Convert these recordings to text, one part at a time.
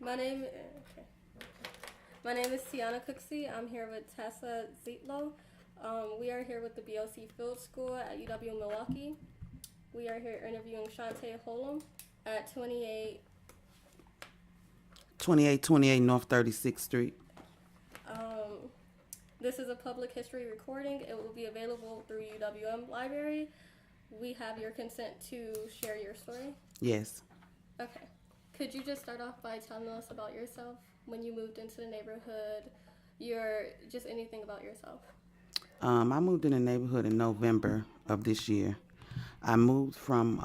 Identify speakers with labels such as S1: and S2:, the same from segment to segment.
S1: My name My name is Tiana Cooksey. I'm here with Tessa Zietlow. We are here with the BOC Field School at UW Milwaukee. We are here interviewing Shante Hullum at
S2: 2828 North 36th Street.
S1: Um, this is a public history recording. It will be available through UWM Library. We have your consent to share your story.
S2: Yes.
S1: Okay. Could you just start off by telling us about yourself, when you moved into the neighborhood, just anything about yourself?
S2: I moved in the neighborhood in November of this year. I moved from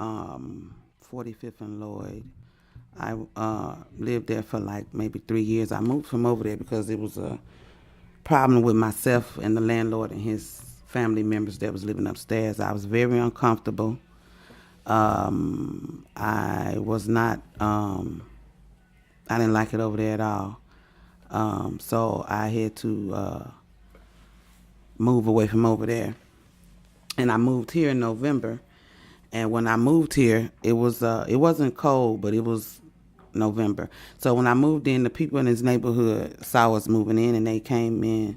S2: 45th and Lloyd. I lived there for like maybe 3 years. I moved from over there because it was a problem with myself and the landlord and his family members that was living upstairs. I was very uncomfortable. I was not, I didn't like it over there at all. So I had to move away from over there. And I moved here in November. And when I moved here, it wasn't cold, but it was November. So when I moved in, the people in this neighborhood saw us moving in, and they came in,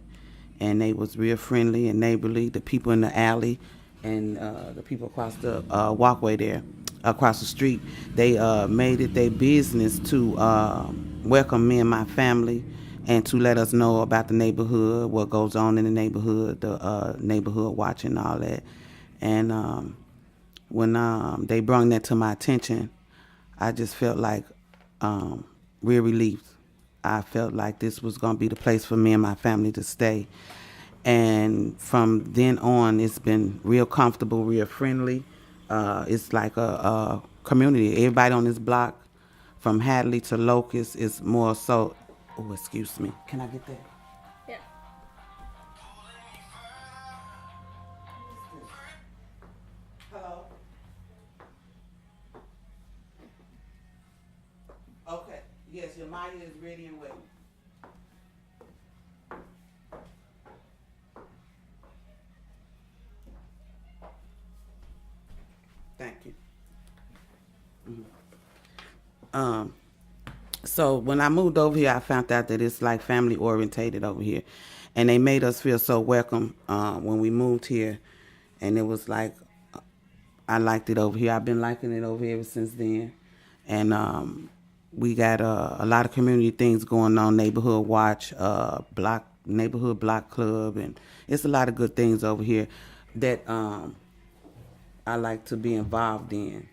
S2: and they was real friendly and neighborly. The people in the alley and the people across the walkway there, across the street, they made it their business to welcome me and my family and to let us know about the neighborhood, what goes on in the neighborhood, the neighborhood watch and all that. And when they brought that to my attention, I just felt like real relief. I felt like this was going to be the place for me and my family to stay. And from then on, it's been real comfortable, real friendly. It's like a community. Everybody on this block, from Hadley to Locust, is more so. Oh, excuse me. Can I get that?
S1: Yeah.
S2: Hello. Okay. Yes, your Maya is ready and waiting. Thank you. So when I moved over here, I found out that it's like family orientated over here, and they made us feel so welcome when we moved here, and it was like I liked it over here. I've been liking it over here ever since then, and we got a lot of community things going on, neighborhood watch, neighborhood block club, and it's a lot of good things over here that I like to be involved in,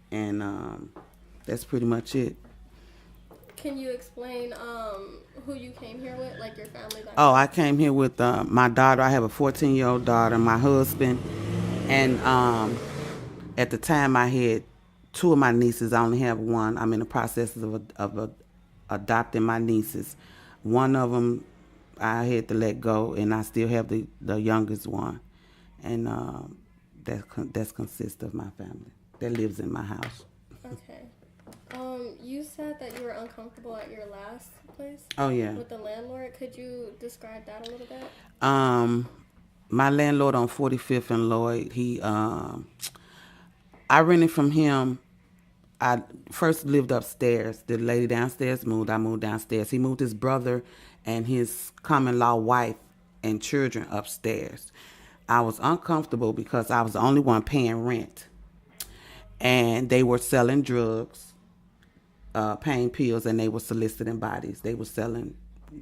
S2: and that's pretty much it.
S1: Can you explain who you came here with, like your family background?
S2: Oh, I came here with my daughter. I have a 14-year-old daughter, my husband, and at the time I had two of my nieces. I only have one. I'm in the process of adopting my nieces. One of them I had to let go, and I still have the youngest one, and that consists of my family that lives in my house.
S1: Okay. You said that you were uncomfortable at your last place.
S2: Oh yeah.
S1: With the landlord. Could you describe that a little bit?
S2: My landlord on 45th and Lloyd, I rented from him. I first lived upstairs. The lady downstairs moved. I moved downstairs. He moved his brother and his common-law wife and children upstairs. I was uncomfortable because I was the only one paying rent. And they were selling drugs, pain pills, and they were soliciting bodies. They were selling.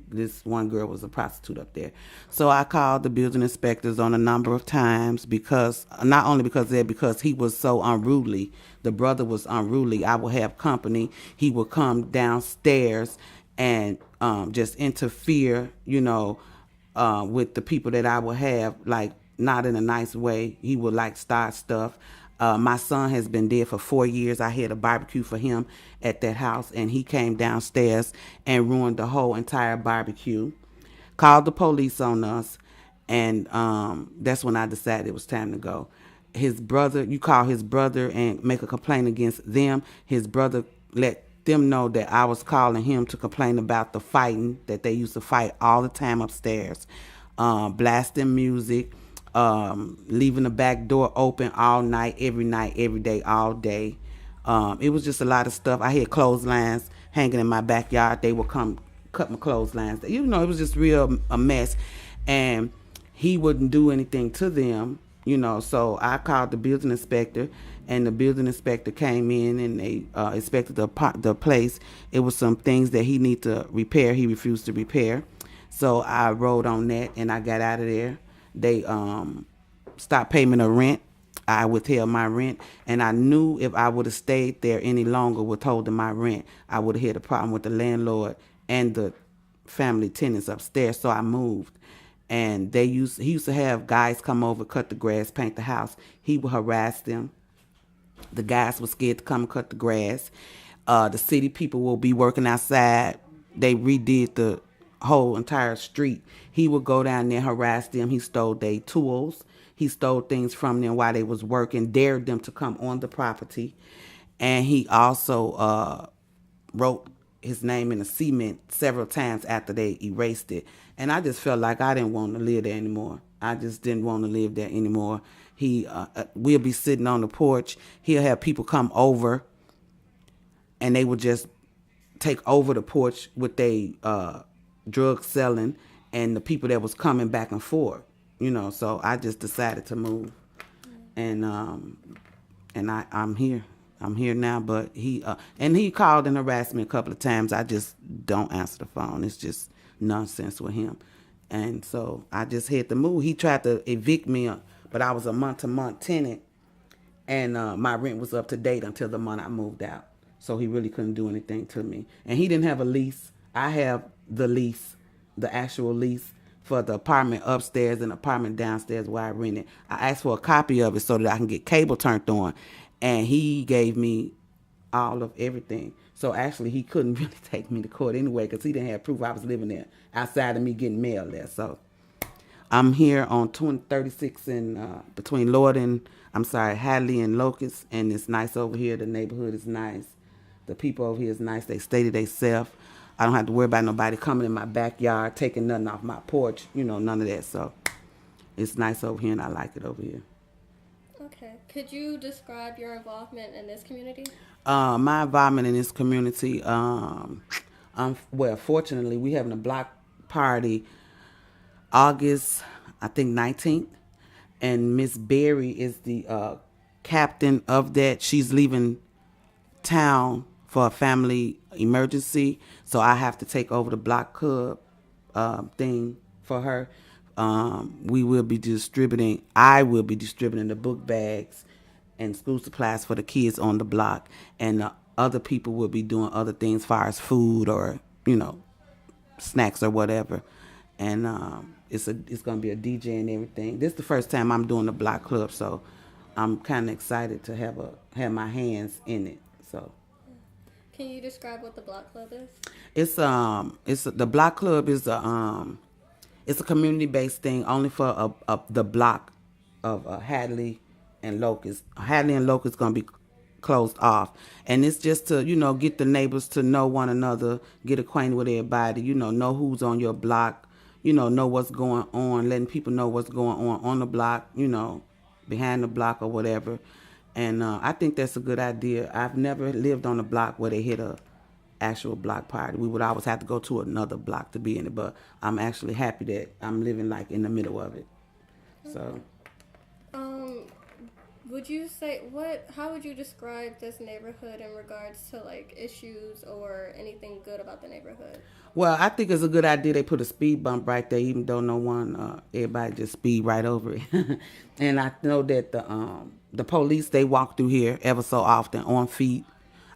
S2: This one girl was a prostitute up there. So I called the building inspectors on a number of times because, not only because he was so unruly. The brother was unruly. I would have company. He would come downstairs and just interfere, with the people that I would have, like not in a nice way. He would like start stuff. My son has been dead for 4 years. I had a barbecue for him at that house, and he came downstairs and ruined the whole entire barbecue. Called the police on us, and that's when I decided it was time to go. His brother, you call his brother and make a complaint against them. His brother let them know that I was calling him to complain about the fighting, that they used to fight all the time upstairs, blasting music, leaving the back door open all night, every day, all day. It was just a lot of stuff. I had clotheslines hanging in my backyard. They would come cut my clotheslines. You know, it was just real a mess. And he wouldn't do anything to them, you know. So I called the building inspector, and the building inspector came in and they inspected the place. It was some things that he needed to repair. He refused to repair. So I rode on that and I got out of there. They stopped payment of rent. I withheld my rent, and I knew if I would have stayed there any longer, withholding my rent, I would have had a problem with the landlord and the family tenants upstairs. So I moved, and he used to have guys come over, cut the grass, paint the house. He would harass them. The guys were scared to come and cut the grass. The city people will be working outside. They redid the whole entire street. He would go down there, harass them. He stole their tools. He stole things from them while they was working, dared them to come on the property. And he also wrote his name in the cement several times after they erased it. And I just felt like I didn't want to live there anymore. I just didn't want to live there anymore. We'll be sitting on the porch. He'll have people come over, and they would just take over the porch with they drug selling and the people that was coming back and forth. You know, so I just decided to move, and I'm here. I'm here now, but he called and harassed me a couple of times. I just don't answer the phone. It's just nonsense with him. And so I just had to move. He tried to evict me, but I was a month-to-month tenant, and my rent was up to date until the month I moved out. So he really couldn't do anything to me. And he didn't have a lease. I have the lease, the actual lease for the apartment upstairs and apartment downstairs where I rented. I asked for a copy of it so that I can get cable turned on. And he gave me all of everything. So actually, he couldn't really take me to court anyway because he didn't have proof I was living there outside of me getting mail there. So I'm here on 2036 in between Hadley and Locust, and it's nice over here. The neighborhood is nice. The people over here is nice. They stay to themselves. I don't have to worry about nobody coming in my backyard, taking nothing off my porch, you know, none of that. So it's nice over here, and I like it over here.
S1: Okay. Could you describe your involvement in this community?
S2: My involvement in this community, well, fortunately, we having a block party August, I think, 19th. And Miss Berry is the captain of that. She's leaving town for a family emergency, so I have to take over the block club thing for her. I will be distributing the book bags and school supplies for the kids on the block, and other people will be doing other things as far as food or, you know, snacks or whatever. And it's gonna be a DJ and everything. This is the first time I'm doing the block club, so I'm kind of excited to have my hands in it. So,
S1: can you describe what the block club is?
S2: The block club is it's a community based thing only for the block of Hadley and Locust. Hadley and Locust gonna be closed off, and it's just to, you know, get the neighbors to know one another, get acquainted with everybody, you know who's on your block, know what's going on, letting people know what's going on the block, behind the block or whatever. And I think that's a good idea. I've never lived on a block where they hit a actual block party. We would always have to go to another block to be in it, but I'm actually happy that I'm living like in the middle of it. So
S1: would you how would you describe this neighborhood in regards to like issues or anything good about the neighborhood?
S2: Well, I think it's a good idea they put a speed bump right there, even though everybody just speed right over it. And I know that the police, they walk through here ever so often on feet.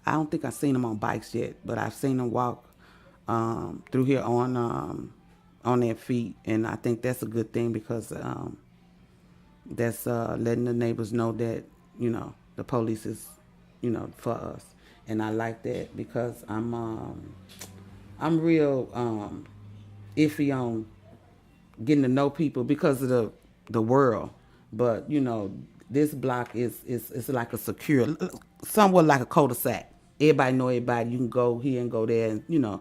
S2: I don't think I've seen them on bikes yet, but I've seen them walk through here on their feet, and I think that's a good thing because that's letting the neighbors know that the police is for us, and I like that because I'm real iffy on getting to know people because of the world, but this block is like a secure, somewhat like a cul-de-sac. Everybody know everybody. You can go here and go there, and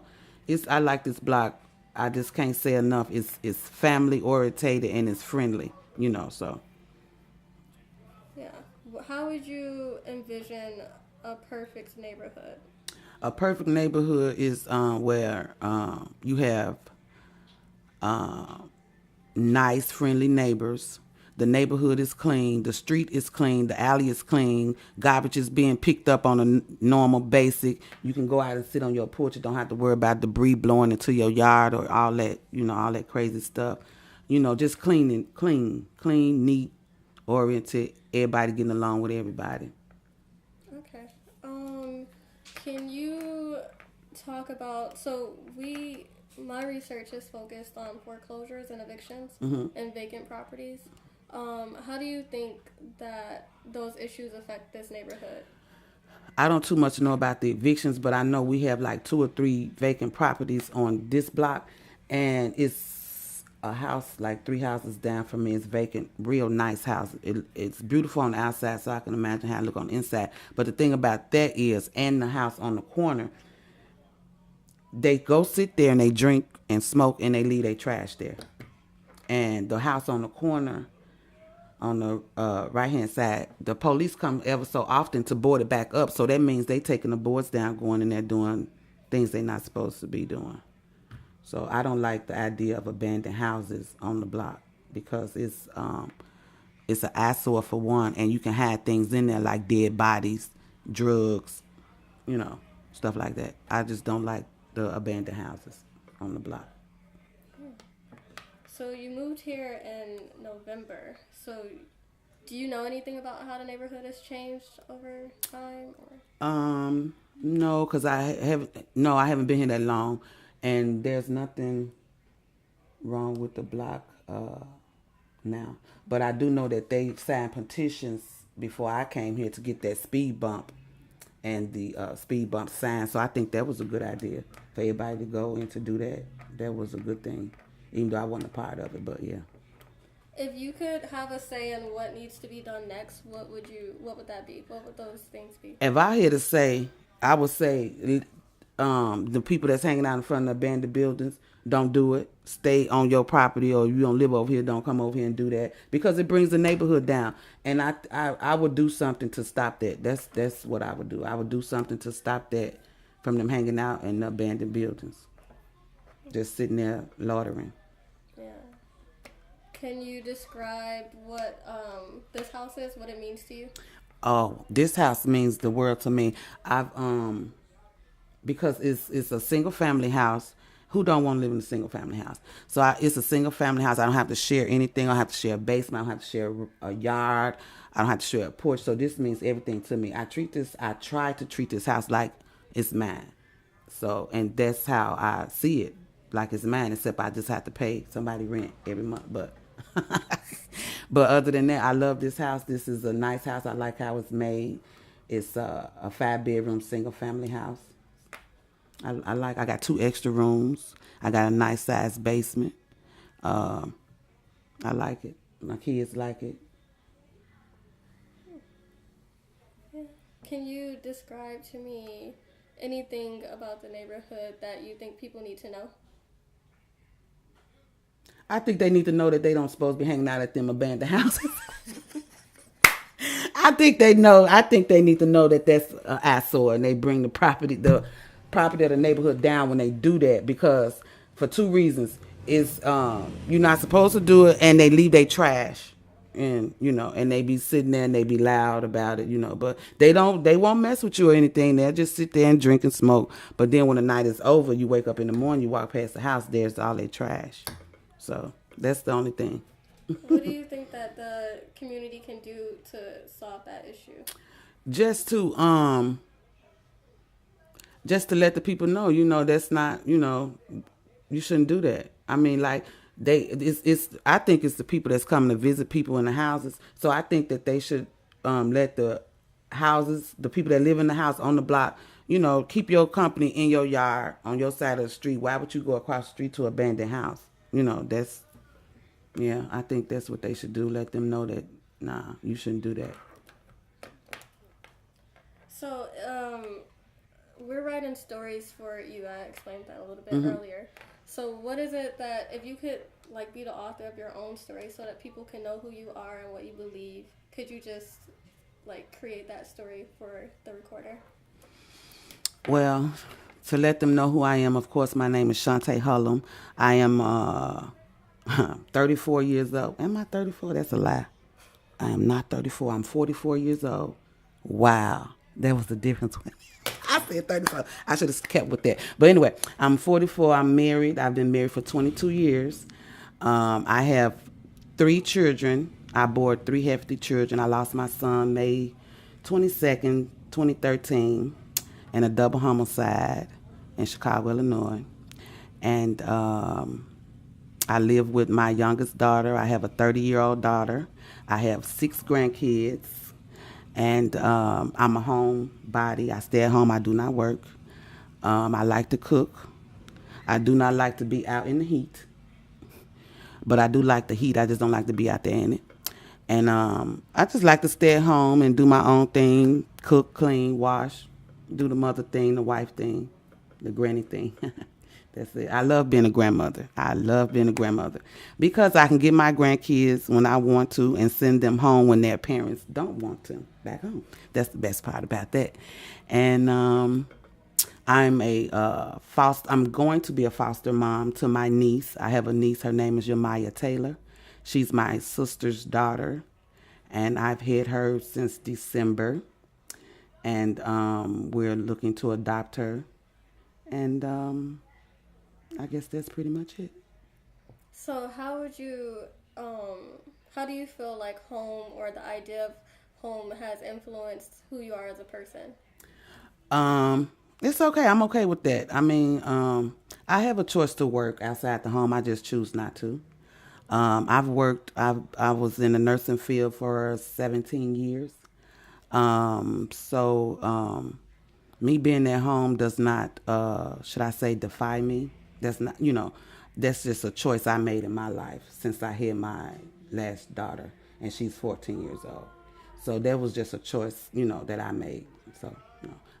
S2: I like this block. I just can't say enough. It's family orientated and it's friendly, so.
S1: Yeah. How would you envision a perfect neighborhood?
S2: A perfect neighborhood is where you have nice, friendly neighbors. The neighborhood is clean. The street is clean. The alley is clean. Garbage is being picked up on a normal basic. You can go out and sit on your porch. You don't have to worry about debris blowing into your yard or all that, all that crazy stuff. Just clean, neat, oriented. Everybody getting along with everybody.
S1: Okay. Can you talk about, my research is focused on foreclosures and evictions and vacant properties. How do you think that those issues affect this neighborhood?
S2: I don't too much know about the evictions, but I know we have like 2 or 3 vacant properties on this block, and it's a house like 3 houses down from me. It's vacant, real nice house. It's beautiful on the outside, so I can imagine how it look on the inside. But the thing about that is, and the house on the corner, they go sit there and they drink and smoke and they leave their trash there. And the house on the corner, on the right hand side, the police come ever so often to board it back up. So that means they taking the boards down, going in there doing things they're not supposed to be doing. So I don't like the idea of abandoned houses on the block because it's an eyesore for one, and you can hide things in there like dead bodies, drugs, stuff like that. I just don't like the abandoned houses on the block.
S1: So you moved here in November. So do you know anything about how the neighborhood has changed over time? Or?
S2: No, because I haven't been here that long, and there's nothing wrong with the block now. But I do know that they signed petitions before I came here to get that speed bump and the speed bump sign. So I think that was a good idea for everybody to go and to do that. That was a good thing, even though I wasn't a part of it. But yeah.
S1: If you could have a say in what needs to be done next, what would that be? What would those things be?
S2: If I had to say, I would say the people that's hanging out in front of the abandoned buildings, don't do it. Stay on your property, or you don't live over here, don't come over here and do that, because it brings the neighborhood down. And I would do something to stop that. That's what I would do. I would do something to stop that from them hanging out in the abandoned buildings, just sitting there loitering.
S1: Yeah. Can you describe what this house is, what it means to you?
S2: Oh, this house means the world to me. I've because it's a single family house. Who don't want to live in a single family house? So it's a single family house. I don't have to share anything. I don't have to share a basement. I don't have to share a yard. I don't have to share a porch. So this means everything to me. I try to treat this house like it's mine. So, and that's how I see it, like it's mine, except I just have to pay somebody rent every month. But other than that, I love this house. This is a nice house. I like how it's made. It's a 5-bedroom single family house. I got 2 extra rooms. I got a nice sized basement. I like it. My kids like it.
S1: Yeah. Can you describe to me anything about the neighborhood that you think people need to know?
S2: I think they need to know that they don't supposed to be hanging out at them abandoned houses. I think they know. I think they need to know that that's an eyesore, and they bring the property of the neighborhood down when they do that, because for 2 reasons: is you're not supposed to do it, and they leave their trash, and and they be sitting there and they be loud about it, but they won't mess with you or anything. They'll just sit there and drink and smoke. But then when the night is over, you wake up in the morning, you walk past the house, there's all their trash. So that's the only thing.
S1: What do you think that the community can do to solve that issue?
S2: Just to let the people know, that's not, you shouldn't do that. I mean, like I think it's the people that's coming to visit people in the houses. So I think that they should let the people that live in the house on the block, keep your company in your yard on your side of the street. Why would you go across the street to an abandoned house? I think that's what they should do. Let them know that, nah, you shouldn't do that.
S1: So, we're writing stories for you. I explained that a little bit earlier. So what is it that, if you could be the author of your own story so that people can know who you are and what you believe, could you just like create that story for the recorder?
S2: Well, to let them know who I am, of course, my name is Shante Hullum. I am 34 years old. Am I 34? That's a lie. I am not 34. I'm 44 years old. Wow. That was the difference. I said 34. I should have kept with that. But anyway, I'm 44. I'm married. I've been married for 22 years. I have 3 children. I bore 3 hefty children. I lost my son May 22nd, 2013, in a double homicide in Chicago, Illinois. And I live with my youngest daughter. I have a 30-year-old daughter. I have 6 grandkids. And I'm a homebody. I stay at home. I do not work. I like to cook. I do not like to be out in the heat. But I do like the heat. I just don't like to be out there in it. And I just like to stay at home and do my own thing, cook, clean, wash, do the mother thing, the wife thing, the granny thing. That's it. I love being a grandmother. I love being a grandmother because I can get my grandkids when I want to and send them home when their parents don't want to back home. That's the best part about that. And I'm I'm going to be a foster mom to my niece. I have a niece. Her name is Yamaya Taylor. She's my sister's daughter, and I've had her since December. And we're looking to adopt her. And I guess that's pretty much it.
S1: So how do you feel like home or the idea of home has influenced who you are as a person?
S2: It's okay. I'm okay with that. I mean, I have a choice to work outside the home. I just choose not to. I've worked. I was in the nursing field for 17 years. Me being at home does not, should I say, defy me. That's not, that's just a choice I made in my life since I had my last daughter, and she's 14 years old. So that was just a choice, that I made. So,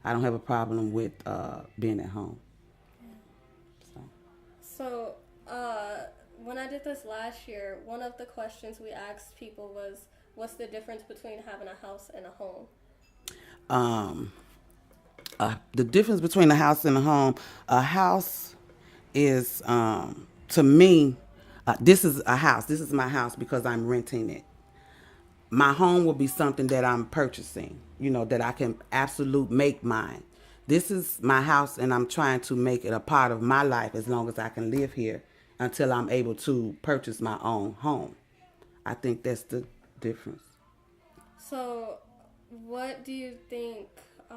S2: I don't have a problem with being at home. So.
S1: So, when I did this last year, one of the questions we asked people was, what's the difference between having a house and a home?
S2: The difference between a house and a house is, to me, this is a house. This is my house because I'm renting it. My home will be something that I'm purchasing, that I can absolute make mine. This is my house, and I'm trying to make it a part of my life as long as I can live here until I'm able to purchase my own home. I think that's the difference.
S1: So, what do you think? I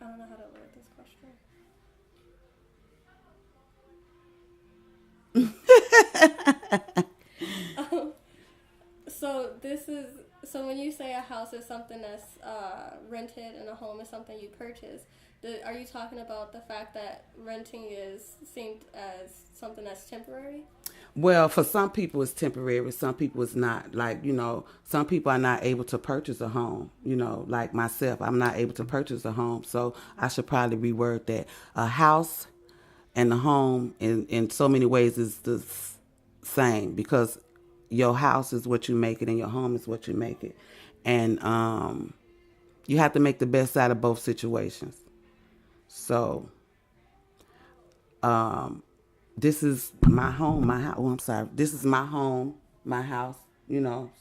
S1: don't know how to word this question. So when you say a house is something that's rented and a home is something you purchase, are you talking about the fact that renting is seen as something that's temporary?
S2: Well, for some people it's temporary. Some people it's not. Like, some people are not able to purchase a home. Like myself, I'm not able to purchase a home. So I should probably reword that. A house and a home in so many ways is the same because your house is what you make it and your home is what you make it. And you have to make the best out of both situations. So this is my home, my house. Oh, I'm sorry. This is my home, my house,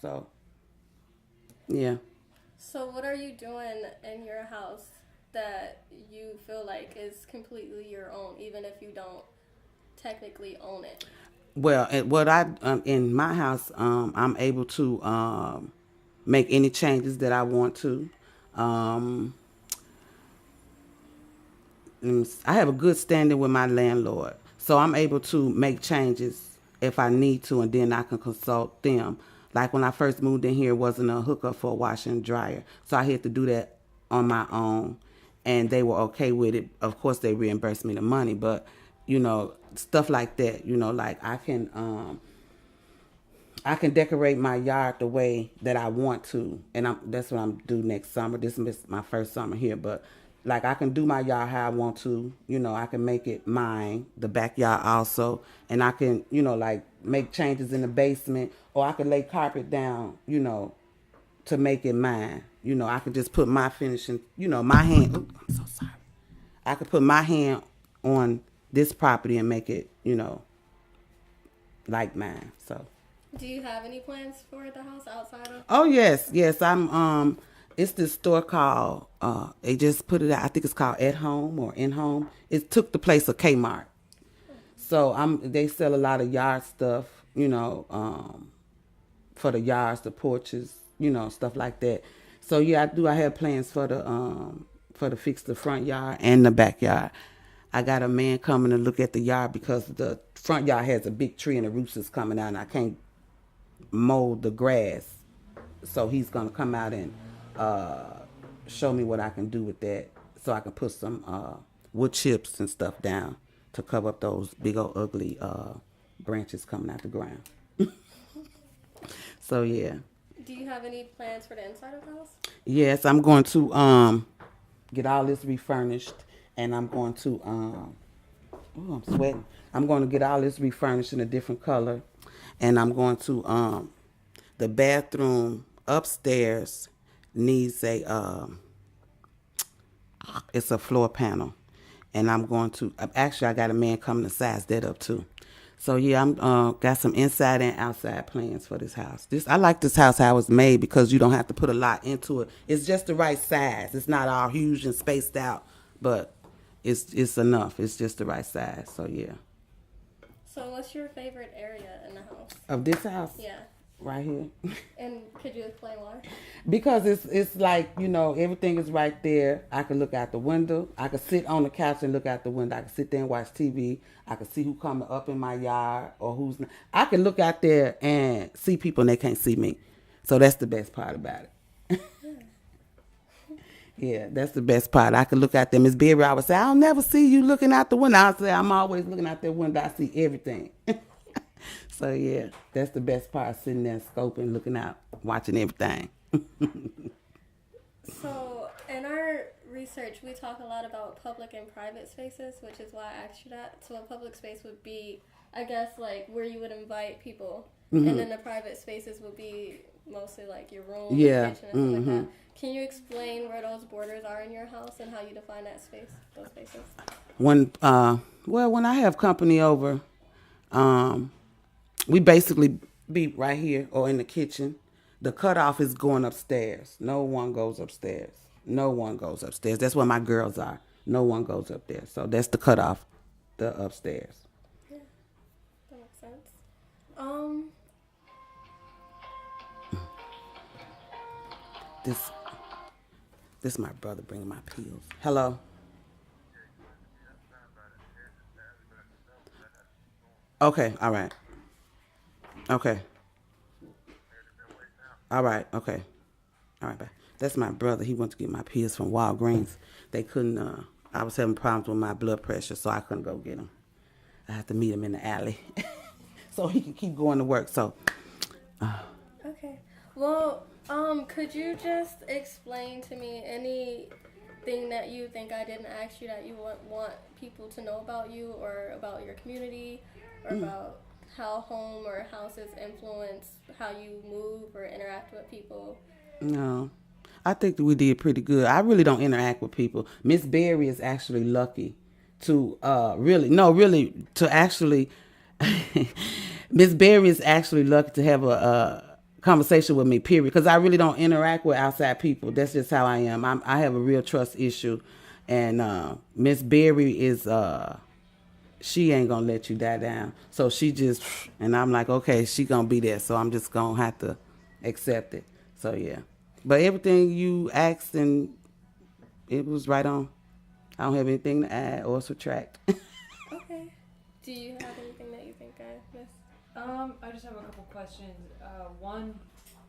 S2: so yeah.
S1: So what are you doing in your house that you feel like is completely your own, even if you don't technically own it?
S2: Well, in my house, I'm able to make any changes that I want to. Um, I have a good standing with my landlord, so I'm able to make changes if I need to, and then I can consult them. Like when I first moved in here, it wasn't a hookup for a washer and dryer, so I had to do that on my own, and they were okay with it. Of course, they reimbursed me the money, but stuff like that. Like I can decorate my yard the way that I want to, and that's what I'm do next summer. This is my first summer here, but like I can do my yard how I want to. I can make it mine, the backyard also, and I can like make changes in the basement, or I can lay carpet down, to make it mine. You know, I could just put my finishing, you know, my hand. Ooh, I'm so sorry. I could put my hand on this property and make it, you know, like mine. So.
S1: Do you have any plans for the house outside of?
S2: Oh yes. I'm it's this store called they just put it out. I think it's called At Home or In Home. It took the place of Kmart. So they sell a lot of yard stuff, you know, for the yards, the porches, you know, stuff like that. So yeah, I have plans for the fix the front yard and the backyard. I got a man coming to look at the yard because the front yard has a big tree and the roots is coming out and I can't mow the grass. So he's gonna come out and show me what I can do with that, so I can put some wood chips and stuff down to cover up those big old ugly branches coming out the ground. So yeah.
S1: Do you have any plans for the inside of the house?
S2: Yes, I'm going to get all this refurnished, and I'm going to oh, I'm sweating. I'm going to get all this refurnished in a different color, and I'm going to the bathroom upstairs needs it's a floor panel, and I'm going to actually I got a man coming to size that up too. So yeah, I'm got some inside and outside plans for this house. I like this house how it's made because you don't have to put a lot into it. It's just the right size. It's not all huge and spaced out, but it's enough. It's just the right size. So yeah.
S1: So what's your favorite area in the house?
S2: Of this house?
S1: Yeah.
S2: Right here.
S1: And could you explain why?
S2: Because it's like, you know, everything is right there. I can look out the window. I can sit on the couch and look out the window. I can sit there and watch TV. I can see who coming up in my yard or who's not. I can look out there and see people and they can't see me. So that's the best part about it. Yeah, that's the best part. I can look out there. Miss Berry, I would say, I'll never see you looking out the window. I'll say, I'm always looking out that window. I see everything. So yeah, that's the best part, sitting there scoping, looking out, watching everything.
S1: So in our research, we talk a lot about public and private spaces, which is why I asked you that. So a public space would be, I guess, like where you would invite people, and then the private spaces would be mostly like your room,
S2: Yeah.
S1: kitchen, and stuff like that. Can you explain where those borders are in your house and how you define that space, those spaces?
S2: When when I have company over, we basically be right here or in the kitchen. The cutoff is going upstairs. No one goes upstairs. No one goes upstairs. That's where my girls are. No one goes up there. So that's the cutoff, the upstairs.
S1: Yeah, that makes sense.
S2: This my brother bringing my pills. Hello. Okay. All right. Okay. All right. Okay. All right. Bye. That's my brother. He went to get my pills from Walgreens. They couldn't. I was having problems with my blood pressure, so I couldn't go get them. I had to meet him in the alley, so he could keep going to work. So.
S1: Okay. Well, could you just explain to me anything that you think I didn't ask you that you want people to know about you or about your community or about how home or houses influence how you move or interact with people?
S2: No, I think that we did pretty good. I really don't interact with people. Miss Berry is actually lucky to actually. Miss Berry is actually lucky to have a conversation with me, period, because I really don't interact with outside people. That's just how I am. I have a real trust issue, and Miss Berry is she ain't gonna let you die down. So she just, and I'm like, okay, she gonna be there, so I'm just gonna have to accept it. So yeah, but everything you asked, and it was right on. I don't have anything to add or subtract.
S1: Okay. Do you have anything that you think I missed?
S3: I just have a couple questions. One,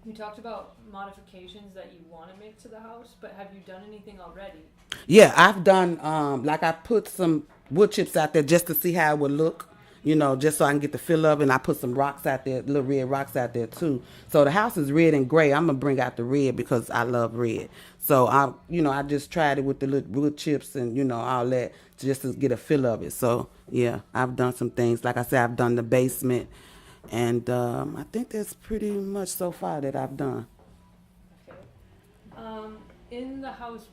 S3: you talked about modifications that you want to make to the house, but have you done anything already?
S2: Yeah, I've done like I put some wood chips out there just to see how it would look, you know, just so I can get the feel of it. And I put some rocks out there, little red rocks out there too. So the house is red and gray. I'm gonna bring out the red because I love red. So I just tried it with the little wood chips and all that just to get a feel of it. So yeah, I've done some things. Like I said, I've done the basement, and I think that's pretty much so far that I've done.
S3: Okay. In the house,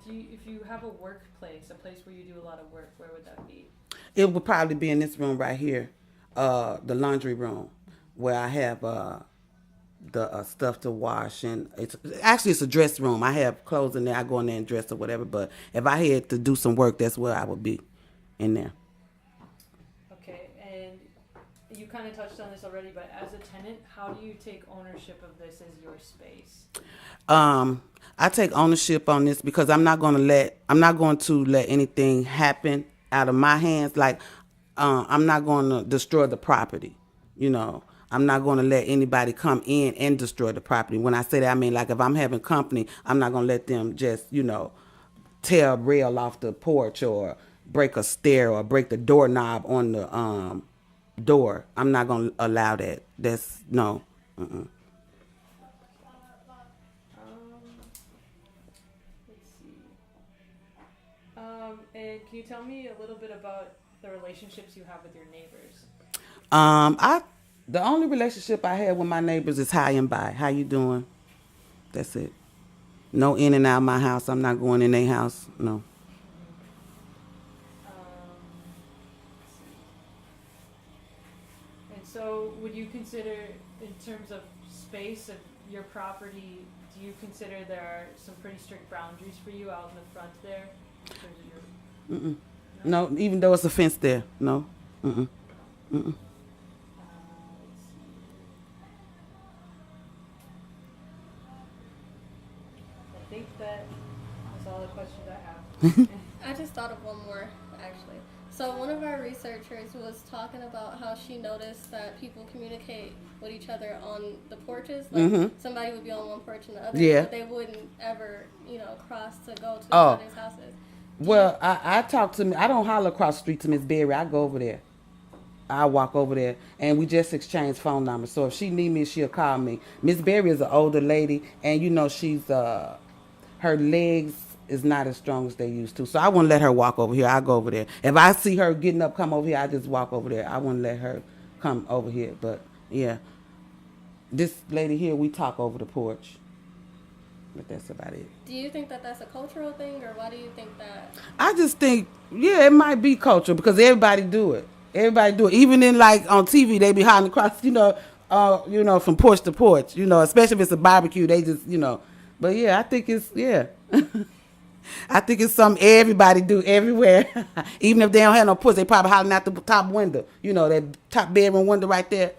S3: if you have a workplace, a place where you do a lot of work, where would that be?
S2: It would probably be in this room right here, the laundry room, where I have the stuff to wash, and it's a dress room. I have clothes in there. I go in there and dress or whatever. But if I had to do some work, that's where I would be, in there.
S3: Okay, and you kind of touched on this already, but as a tenant, how do you take ownership of this as your space?
S2: I take ownership on this because I'm not going to let anything happen out of my hands. Like, I'm not going to destroy the property. I'm not going to let anybody come in and destroy the property. When I say that, I mean, like, if I'm having company, I'm not going to let them just, tear a rail off the porch or break a stair or break the doorknob on the door. I'm not going to allow that. That's no. Mm-mm.
S3: Let's see. And can you tell me a little bit about the relationships you have with your neighbors?
S2: The only relationship I have with my neighbors is hi and bye. How you doing? That's it. No in and out of my house. I'm not going in their house. No.
S3: Let's see. And so, would you consider, in terms of space of your property, do you consider there are some pretty strict boundaries for you out in the front there? In terms of your,
S2: Mm-mm. No, even though it's a fence there. No. Mm-mm. Mm-mm.
S3: let's see. I think that's all the questions I have.
S1: I just thought of one more, actually. So one of our researchers was talking about how she noticed that people communicate with each other on the porches. Like somebody would be on one porch and the other, but they wouldn't ever, cross to go to each other's houses.
S2: Well, I talk to me. I don't holler across the street to Miss Berry. I go over there. I walk over there, and we just exchange phone numbers. So if she need me, she'll call me. Miss Berry is an older lady, and she's her legs is not as strong as they used to. So I wouldn't let her walk over here. I go over there. If I see her getting up, come over here, I just walk over there. I wouldn't let her come over here. But yeah, this lady here, we talk over the porch. But that's about it.
S1: Do you think that that's a cultural thing, or why do you think that?
S2: I just think, yeah, it might be cultural because everybody do it. Everybody do it. Even in on TV, they be hiding across, from porch to porch. Especially if it's a barbecue, they just, But yeah, I think it's I think it's something everybody do everywhere. Even if they don't have no porch, they probably hollering out the top window. That top bedroom window right there.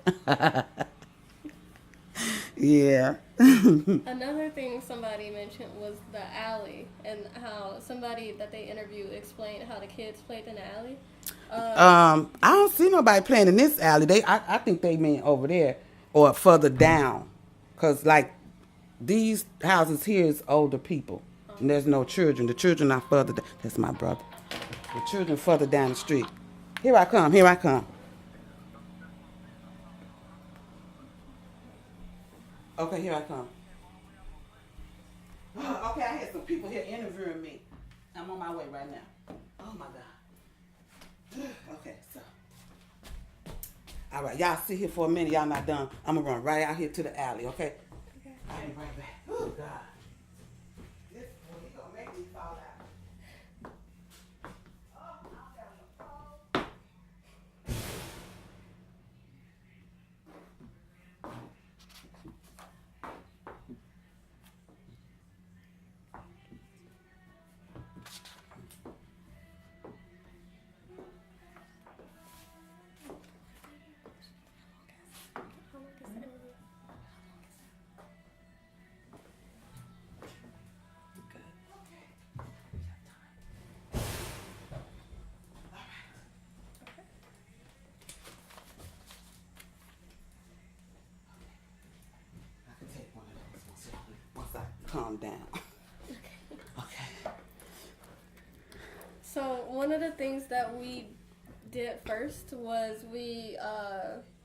S2: Yeah.
S1: Another thing somebody mentioned was the alley, and how somebody that they interviewed explained how the kids played in the alley.
S2: I don't see nobody playing in this alley. I think they mean over there or further down, cause these houses here is older people, and there's no children. The children are further down. That's my brother. The children further down the street. Here I come. Here I come. Okay, here I come. Okay, I had some people here interviewing me. I'm on my way right now. Oh my God. Okay, so. All right, y'all sit here for a minute. Y'all not done. I'm gonna run right out here to the alley, okay? I'll be right back. Oh God. This boy, he gonna make me fall out. Calm down. Okay.
S1: So one of the things that we did first was we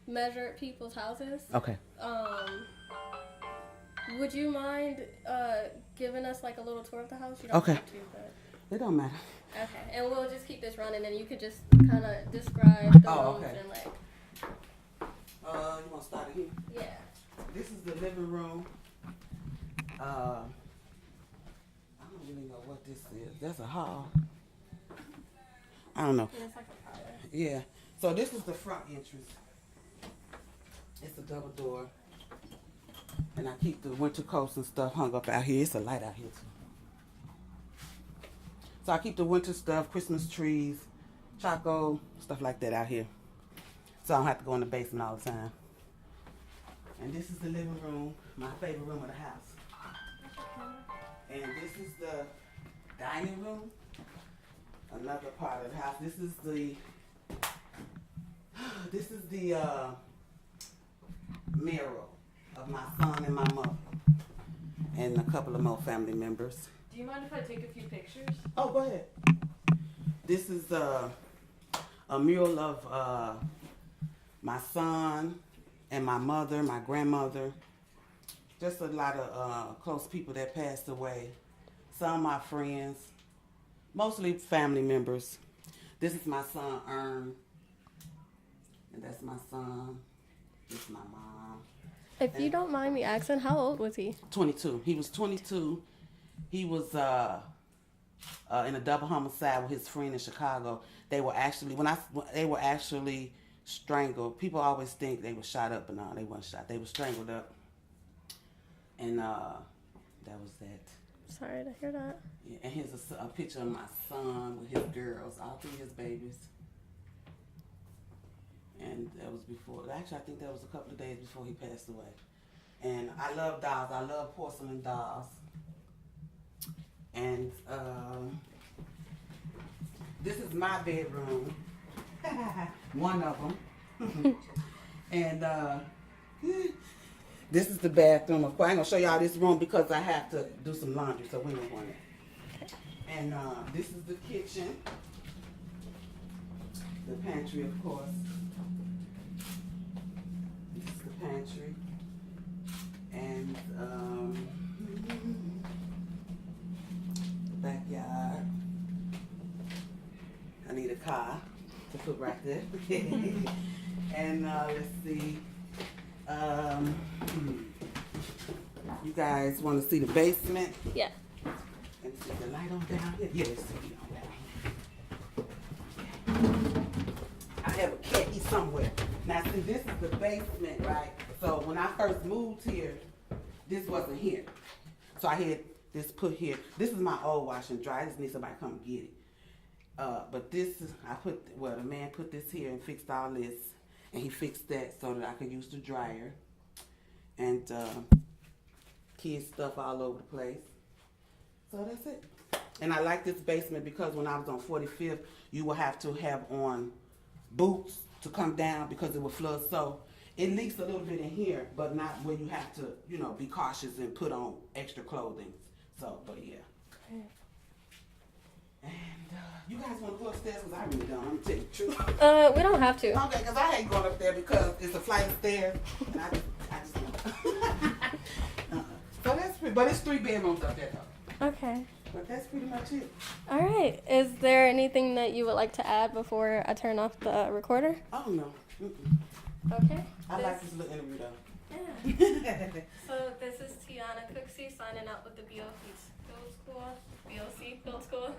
S1: measured people's houses.
S2: Okay.
S1: Would you mind giving us a little tour of the house? You
S2: don't have
S1: to, but...
S2: It don't matter.
S1: Okay, and we'll just keep this running, and you could just kind of describe the rooms
S2: okay.
S1: and
S2: You want to start it here?
S1: Yeah.
S2: This is the living room. this is. That's a hall. I don't know.
S1: Yeah, it's like a parlor.
S2: Yeah. So this is the front entrance. It's a double door. And I keep the winter coats and stuff hung up out here. It's a light out here too. So I keep the winter stuff, Christmas trees, Choco, stuff like that out here. So I don't have to go in the basement all the time. And this is the living room, my favorite room of the house. And this is the dining room, another part of the house. This is the mirror of my son and my mother, and a couple of more family members.
S3: Do you mind if I take a few pictures?
S2: Oh, go ahead. This is a mural of my son and my mother, my grandmother. Just a lot of close people that passed away. Some of my friends, mostly family members. This is my son, Ern. And that's my son. This is my mom.
S1: If you don't mind me asking, how old was he?
S2: 22. He was 22. He was in a double homicide with his friend in Chicago. They were actually, they were actually strangled. People always think they were shot up, but no, they weren't shot. They were strangled up. And that was that.
S1: Sorry to hear that.
S2: Yeah, and here's a picture of my son with his girls, all three of his babies. And that was before, actually I think that was a couple of days before he passed away. And I love dolls. I love porcelain dolls. And this is my bedroom. One of them. And this is the bathroom. Of course, I ain't gonna show y'all this room because I have to do some laundry, so we don't want it. And this is the kitchen. The pantry, of course. This is the pantry. And the backyard. I need a car to put right there. And let's see. You guys want to see the basement?
S1: Yeah.
S2: And see the light on down here? Yeah, let's see it on down here. I have a key somewhere. Now see, this is the basement, right? So when I first moved here, this wasn't here. So I had this put here. This is my old wash and dry. I just need somebody to come get it. But this is, the man put this here and fixed all this. And he fixed that so that I could use the dryer. And kids stuff all over the place. So that's it. And I like this basement because when I was on 45th, you will have to have on boots to come down because it will flood. So it leaks a little bit in here, but not where you have to, be cautious and put on extra clothing. So, but yeah.
S1: Okay.
S2: And you guys want to go upstairs? Because I really don't. I'm going to tell you the truth.
S1: We don't have to.
S2: Okay, because I hate going up there because it's a flight of stairs. And I just So that's pretty, but it's 3 bedrooms up there though.
S1: Okay.
S2: But that's pretty much it.
S1: All right. Is there anything that you would like to add before I turn off the recorder?
S2: Oh no. Mm-mm.
S1: Okay.
S2: I like this little interview though.
S1: Yeah. So this is Tiana Cooksey signing out with the BOC Field School.